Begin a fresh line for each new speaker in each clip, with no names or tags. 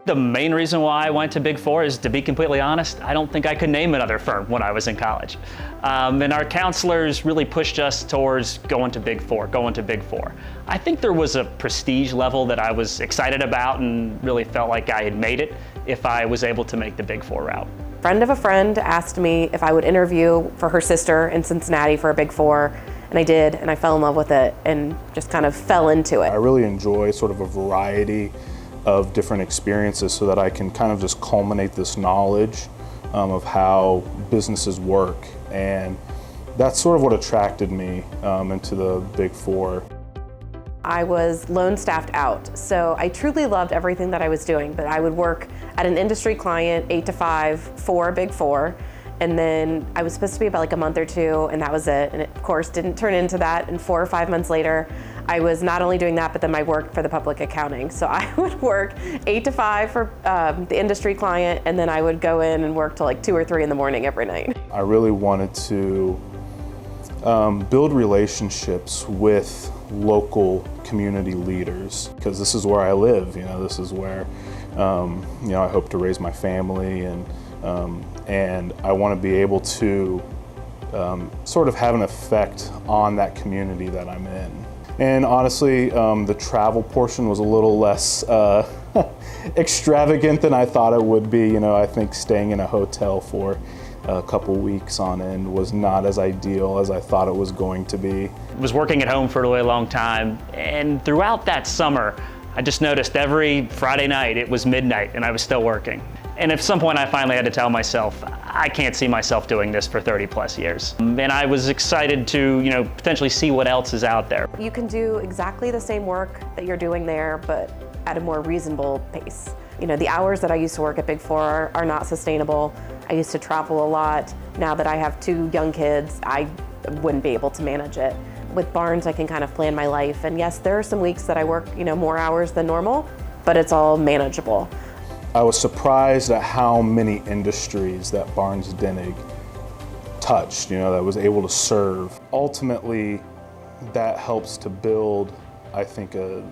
The main reason why I went to Big Four is, to be completely honest, I don't think I could name another firm when I was in college. And our counselors really pushed us towards going to Big Four. I think there was a prestige level that I was excited about and really felt like I had made it if I was able to make the Big Four route.
A friend of a friend asked me if I would interview for her sister in Cincinnati for a Big Four, and I did, and I fell in love with it and just kind of fell into it.
I really enjoy sort of a variety of different experiences so that I can kind of just culminate this knowledge of how businesses work, and that's sort of what attracted me into the Big Four.
I was loan staffed out, so I truly loved everything that I was doing, but I would work at an industry client 8 to 5 for Big Four, and then I was supposed to be about like a month or two, and that was it. And it, of course, didn't turn into that, and 4 or 5 months later, I was not only doing that, but then I worked for the public accounting. So I would work 8 to 5 for the industry client, and then I would go in and work till like 2 or 3 in the morning every night.
I really wanted to build relationships with local community leaders, because this is where I live. This is where I hope to raise my family, and I want to be able to sort of have an effect on that community that I'm in. And honestly, the travel portion was a little less extravagant than I thought it would be. I think staying in a hotel for a couple weeks on end was not as ideal as I thought it was going to be.
I was working at home for a really long time, and throughout that summer, I just noticed every Friday night it was midnight and I was still working. And at some point I finally had to tell myself, I can't see myself doing this for 30 plus years. And I was excited to, potentially see what else is out there.
You can do exactly the same work that you're doing there, but at a more reasonable pace. The hours that I used to work at Big Four are not sustainable. I used to travel a lot. Now that I have 2 young kids, I wouldn't be able to manage it. With Barnes, I can kind of plan my life. And yes, there are some weeks that I work, more hours than normal, but it's all manageable.
I was surprised at how many industries that Barnes Dennig touched, that was able to serve. Ultimately, that helps to build, I think, the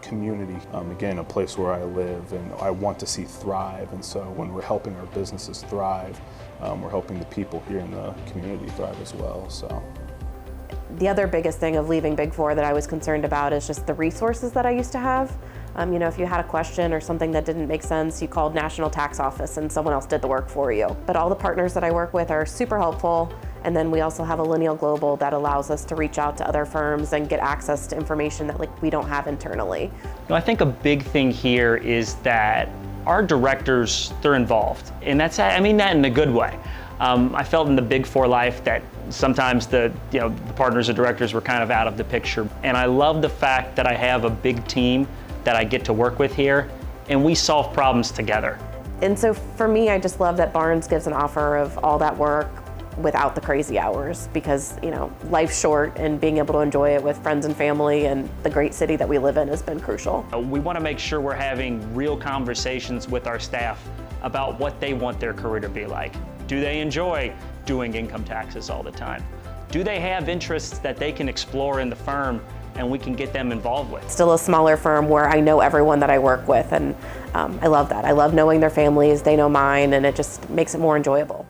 community, again, a place where I live and I want to see thrive. And so when we're helping our businesses thrive, we're helping the people here in the community thrive as well. So.
The other biggest thing of leaving Big Four that I was concerned about is just the resources that I used to have. If you had a question or something that didn't make sense, you called National Tax Office and someone else did the work for you. But all the partners that I work with are super helpful. And then we also have a Lineal Global that allows us to reach out to other firms and get access to information that we don't have internally.
I think a big thing here is that our directors, they're involved. And I mean that in a good way. I felt in the Big Four life that sometimes the partners or directors were kind of out of the picture. And I love the fact that I have a big team that I get to work with here, and we solve problems together.
And so for me, I just love that Barnes gives an offer of all that work without the crazy hours, because life's short, and being able to enjoy it with friends and family and the great city that we live in has been crucial.
We want to make sure we're having real conversations with our staff about what they want their career to be like. Do they enjoy doing income taxes all the time? Do they have interests that they can explore in the firm and we can get them involved with?
Still a smaller firm where I know everyone that I work with, and I love that. I love knowing their families, they know mine, and it just makes it more enjoyable.